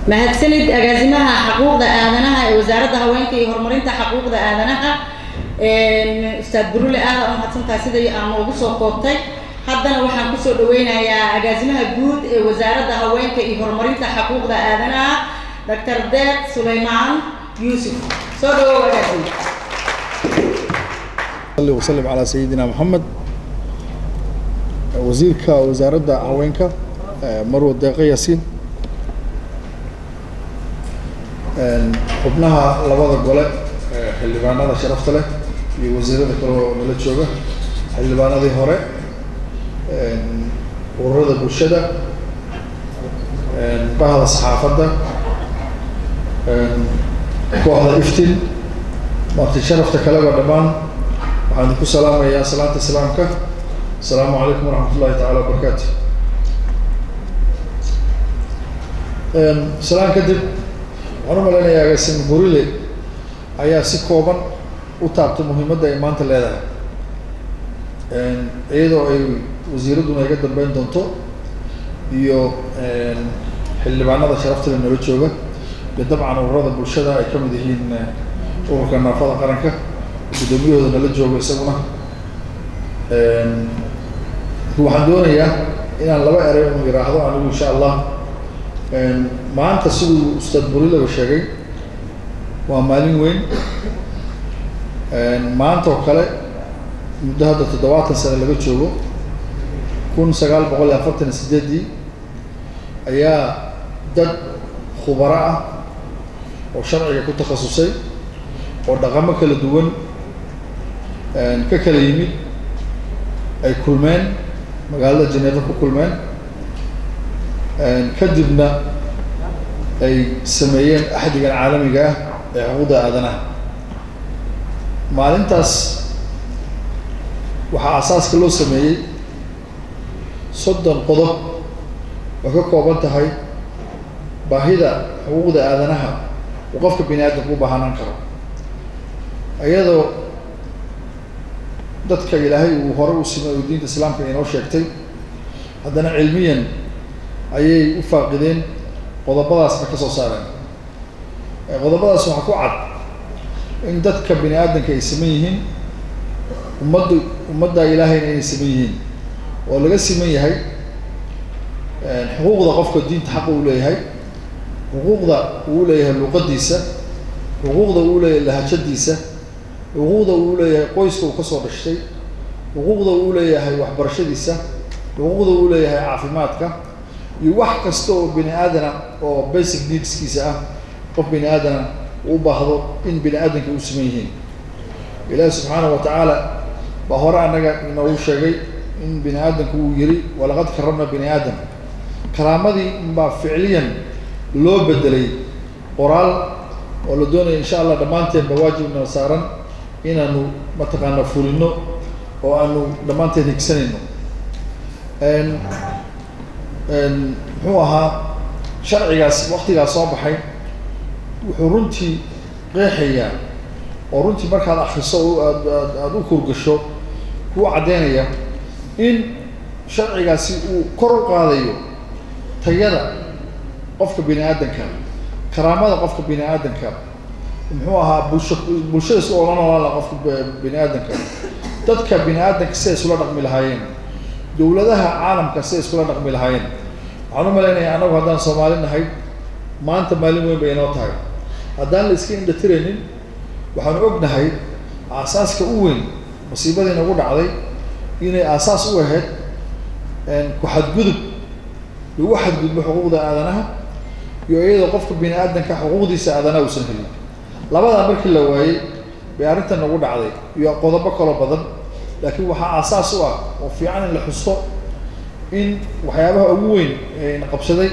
mahadsanid agaasimaha xuquuqda aadanaha ee wasaaradda haweenka iyo horumarinta xuquuqda aadanaha ustaad Burule aad oo mahadsantahay sida aan ugu soo koobtay haddana waxaan ku soo dhaweynayaa agaasimaha guud ee wasaaradda haweenka iyo horumarinta xuquuqda aadanaha Dr. Deeq Suleymaan Yuusuf soo dhawow agaasimo صلى وسلم على سيدنا محمد وزيرك وزارة هوينك مروة ديق ياسين xubnaha labada gole xildhibaanada sharafta leh iyo wasiirada kale oo nala jooga xildhibaanadii hore ururada bulshada bahda saxaafadda kooxda iftiin marti sharafta kale oo dhammaan waxaan ku salaamayaa salaanta islaamka assalaamu calaykum waraxmatullaahi tacaala wabarakaatuh salaan kadib waxaan u malaynayaa agaasimo Burule ayaa si kooban u taabtay muhiimadda ay maanta leedahay iyadoo ay wasiiraduna iga dambeyn doonto iyo xildhibaanada sharafta leh nala jooga iyo dabcan ururada bulshada ay ka mid yihiin ururka naafada qaranka gudoomiyahooda nala jooga isaguna waxaan doonayaa inaan laba eray u yiraahdo anigu insha Allah maanta siduu ustaad Burule sheegay waa maalin weyn maanta oo kale muddo hadda 70 sano laga joogo 1948 ayaa dad khubaro ah oo sharciga ku takhasusay oo dhaqamo kala duwan ka kala yimid ay kulmeen magaalada Geneva ku kulmeen kadibna ay sameeyeen axdigan caalamiga ah ee xuquuqda aadanaha maalintaas waxaa asaaska loo sameeyey 30 qodob oo ka kooban tahay baahida xuquuqda aadanaha oo qofka bini'aadamku u baahan karo iyadoo dadka Ilaahay uu hore u siiyay diinta islaamka inoo sheegtay haddana cilmiyan ayay u faaqideen qodobadaasna ka soo saareen qodobadaas waxa ku cad in dadka bini'aadamka ay siman yihiin ummadda Ilaahayna ay siman yihiin oo laga siman yahay xuquuqda qofka diinta xaq u leeyahay xuquuqda uu leeyahay luqadiisa xuquuqda uu leeyahay lahajadiisa xuquuqda uu leeyahay qoyska uu ka soo dhashay xuquuqda uu leeyahay waxbarashadiisa xuquuqda uu leeyahay caafimaadka iyo wax kasta oo bini'aadana oo basic needskiisa ah qof bini'aadana u baahdo in bini'aadanka u siman yihiin Ilaahay subhanahu wa ta'ala ba hore anaga inoo sheegay in bini'aadanku uu yiri walaqad karramna bini'aadam karaamadii ba ficliyan loo bedelay qoraal oo la doonayo insha Allah dhamaanteen ba waajibna saaran inaanu mataqaana fulino oo aanu dhamaanteen higsanayno muxuu ahaa sharcigaas waqtigaas soo baxay wuxuu runtii qeexayaa oo runtii markaad akhriso aad u kurgasho ku cadeynaya in sharcigaasi uu kor u qaadayo tayada qofka bini'aadanka karaamada qofka bini'aadanka muxuu ahaa bulshada soo noolaa qofka bini'aadanka dadka bini'aadanka si ay isula dhaqmi lahaayeen dawladaha caalamka si ay isula dhaqmi lahaayeen waxaan u maleynayaa anagu haddaan Soomaali nahay maanta maalin weyn bay inoo tahay haddaan la iska indhatiraynin waxaan ognahay asaaska u weyn musiibadii nagu dhacday inay asaas u ahayd ku xadgudub lagu xadgudbo xuquuqda aadanaha iyo iyadoo qofka bini'aadanka xuquuqdiisa aadanaha uusan helin labada markii la waayay bay arrintan nagu dhacday iyo qodobo kala badan laakiin waxaa asaas u ah oo fiican in la xuso in waxyaabaha ugu weyn ee qabsaday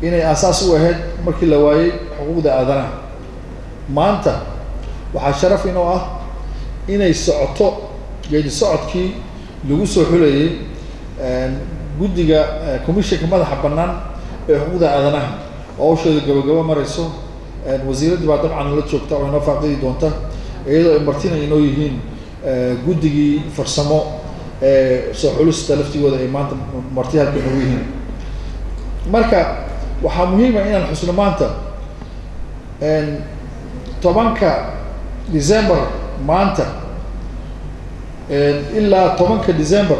inay asaas u ahayd markii la waayay xuquuqda aadanaha maanta waxaa sharaf inoo ah inay socoto geedi socodkii lagu soo xulayay guddiga komishanka madaxa bannaan ee xuquuqda aadanaha oo hawshooda gabagabo marayso wasiiradda baa dabcan la joogta oo inoo faaqidi doonta iyadoo ay martina inoo yihiin guddigii farsamo soo xulista laftigooda ay maanta marti halka inoogu yihiin marka waxaa muhiima inaan xusno maanta tobanka December maanta ilaa 10 December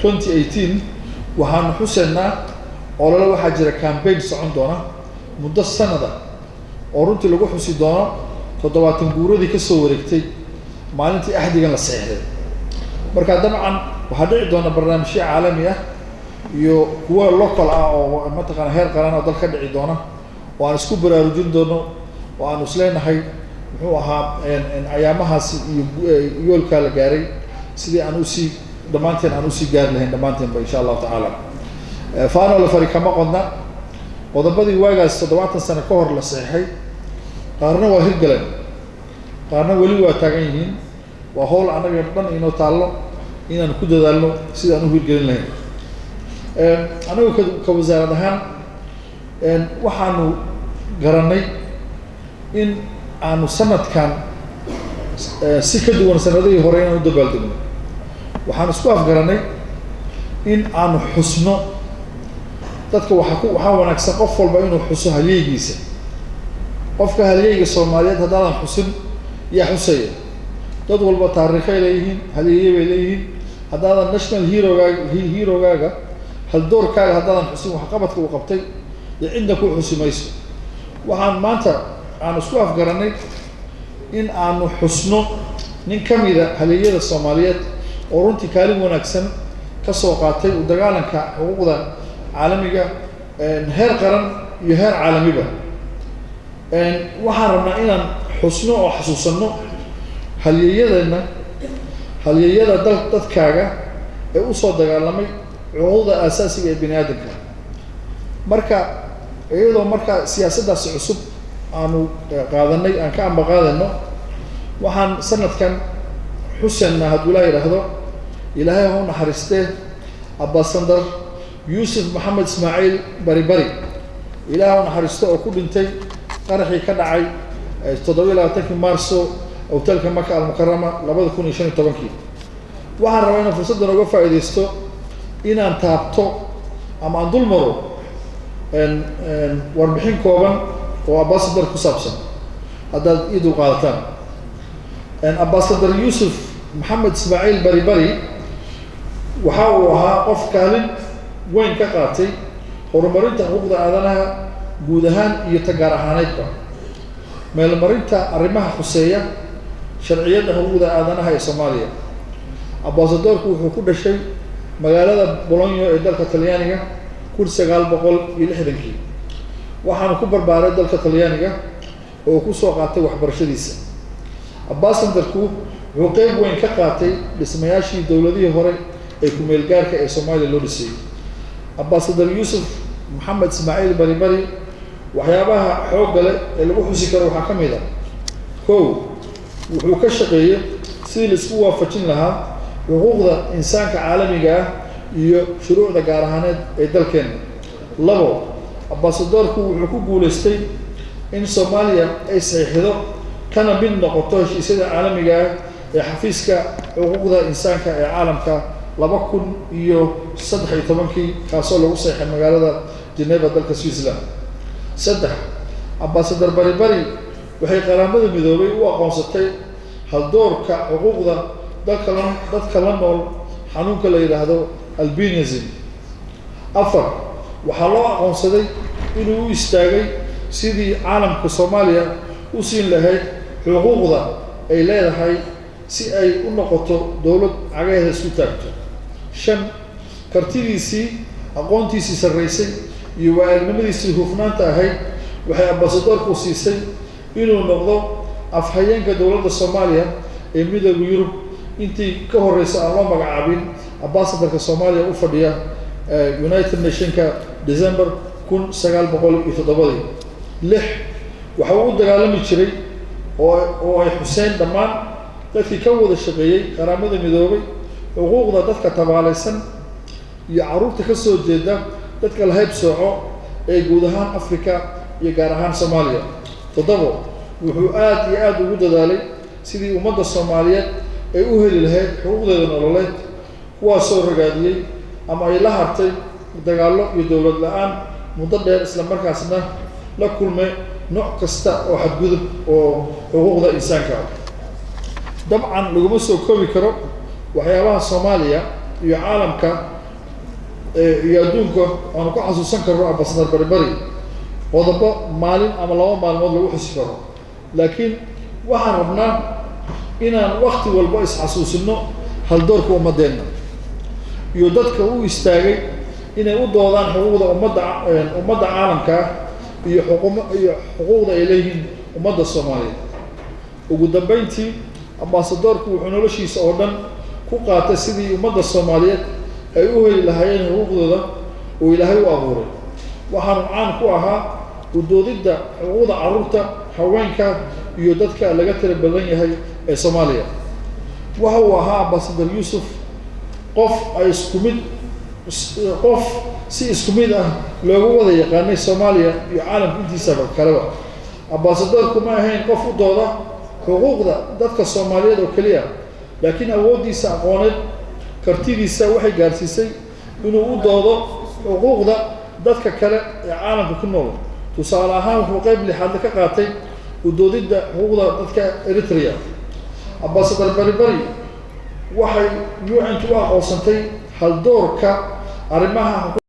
2018 waxaan xuseynaa olole waxaa jira campaign socon doona muddo sanada oo runtii lagu xusi doono 70 guuradii ka soo wareegtay maalintii axdigan la saxeexday marka dabcan waxaa dhici doona barnaamijyo caalami ah iyo kuwa local ah oo mataqaana heer qaran oo dalka dhici doona oo aan isku baraarujin doono oo aan isleenahay muxuu ahaa ayaamahaas iyo yoolka la gaaray sidii aan u sii dhamaanteen aan u sii gaar lahayn dhamaanteen ba insha Allah taala faano la farika ma qodna qodobadii waagaas 70 sano ka hor la saxeexay qaarna waa hirgaleen qaarna wali waa taagan yihiin waa howl anaga dhan inoo taalo inaan ku dadaalno sidaan u hirgelin lahayn anagu ka wasaarad ahaan waxaanu garanay in aanu sanadkan si ka duwan sanadihii hore inaan u dabaaldegno waxaan isku afgaranay in aanu xusno dadka waxaa wanaagsan qof walba inuu xuso halyeeygiisa qofka halyeeyga Soomaaliyeed haddaan xusin yaa xusaya dad walba taariikhay leeyihiin halyeeyay bay leeyihiin haddaan national hero-gaaga hal doorkaaga haddaan xusin wax qabadka uu qabtay iyo cidna ku xusimayso waxaan maanta aan isku afgaranay in aanu xusno nin kamida halyeeyada Soomaaliyeed oo runtii kaalin wanaagsan ka soo qaatay u dagaalanka xuquuqda caalamiga heer qaran iyo heer caalamiba waxaan rabnaa inaan xusno oo xasuusano halyeeyada dadkaaga ee u soo dagaalamay xuquuqda aasaasiga ee bini'aadamka marka iyadoo marka siyaasaddaas cusub aanu qaadanay aan ka amba qaadano waxaan sanadkan xuseenna hadduu ilaahay yidhaahdo ilaahay ha u naxariistee Ambassador Yusuf Maxamed Ismaaciil Baribari ilaahay ha u naxariisto oo ku dhintay qaraxii ka dhacay 27 Maarso hotelka Maka al-Mukarrama 2015 waxaan rabaa inaan fursaddan uga faa'iideysto inaan taabto ama aan dul maro warbixin kooban oo Ambassador ku saabsan haddaad ii dul qaadataan Ambassador Yusuf Maxamed Ismaaciil Baribari waxa uu ahaa qof kaalin weyn ka qaatay horumarinta xuquuqda aadanaha guud ahaan iyo tagaar ahaaneedba meelmarinta arrimaha khuseeya sharciyada xuquuqda aadanaha ee Soomaaliya Ambassadorku wuxuu ku dhashay magaalada Bologna ee dalka Talyaaniga 1960 waxaana ku barbaaray dalka Talyaaniga oo ku soo qaatay waxbarashadiisa Ambassadorku wuxuu qayb weyn ka qaatay dhismayaashii dawladihii hore ee ku meel gaarka ee Soomaaliya loo dhisay Ambassador Yusuf Maxamed Ismaaciil Baribari waxyaabaha xoog leh ee lagu xusi karo waxaa ka mid ah wuxuu ka shaqeeyay sidii la isku waafajin lahaa xuquuqda insaanka caalamiga ah iyo shuruucda gaar ahaaneed ee dalkeena Ambassadorku wuxuu ku guuleystay in Soomaaliya ay saxiixdo kana mid noqoto heshiisyada caalamiga ah ee xafiiska xuquuqda insaanka ee caalamka 2013 kaasoo lagu saxiixay magaalada Geneva dalka Switzerland Ambassador Baribari waxay qaramada midoobay u aqoonsatay haldoorka xuquuqda dadka la nool xanuunka la yiraahdo albinism waxaa loo aqoonsaday inuu u istaagay sidii caalamka Soomaaliya u siin lahayd xuquuqda ay leedahay si ay u noqoto dawlad cagaheeda isku taagto kartidiisii aqoontiisii sarreysay iyo waayo-aragnimadiisii hufnaanta ahayd waxay Ambassadorku siisay inuu noqdo afhayeenka dawladda Soomaaliya ee midowga Yurub intii ka horeysa aan loo magacaabin Ambassadorka Soomaaliya u fadhiya United Nationska December 1907 waxa uu u dagaalami jiray oo ay xuseen dhammaan dadkii ka wada shaqeeyay qaramada midoobay xuquuqda dadka tabaalaysan iyo caruurta ka soo jeeda dadka la hayb sooco ee guud ahaan Afrika iyo gaar ahaan Soomaaliya wuxuu aad iyo aad ugu dadaalay sidii ummadda Soomaaliyeed ay u heli lahayd xuquuqdeeda nololeed kuwaasoo ragaadiyay ama ay la hartay dagaallo iyo dawlad la'aan muddo dheer isla markaasna la kulmay nooc kasta oo xadgudub oo xuquuqda insaanka ah. dabcan laguma soo koobi karo waxyaabaha Soomaaliya iyo caalamka iyo adduunka aan ku xasuusan karno Ambassador Bari qodobo maalin ama laba maalmood lagu xusi karo, laakiin waxaan rabnaa inaan waqti walba is xasuusino hal doorka ummadeena iyo dadka u istaagay inay u doodaan xuquuqda ummadda caalamka iyo xuquuqda ay leeyihiin ummadda Soomaaliyeed. ugu dambeyntii ambassadorku wuxuu noloshiisa oo dhan ku qaatay sidii ummadda Soomaaliyeed ay u heli lahaayeen xuquuqdooda oo Ilaahay u abuuray. waxaan caan ku ahaa u doodidda xuquuqda carruurta, haweenka iyo dadka laga tira badan yahay ee Soomaaliya. waxa uu ahaa Ambassador Yusuf qof si isku mid ah loogu wada yaqaanay Soomaaliya iyo caalamka intiisa kaleba. Ambassadorku ma ahayn qof u dooda xuquuqda dadka Soomaaliyeed oo kaliya, laakiin awoodiisa aqooneed, kartidiisa waxay gaarsiisay inuu u doodo xuquuqda dadka kale ee caalamka ku nool. tusaale ahaan wuxuu qayb lixaad ka qaatay u doodidda xuquuqda dadka Eritrea. Ambassador Bari waxay UN u aqoonsatay hal doorka arrimaha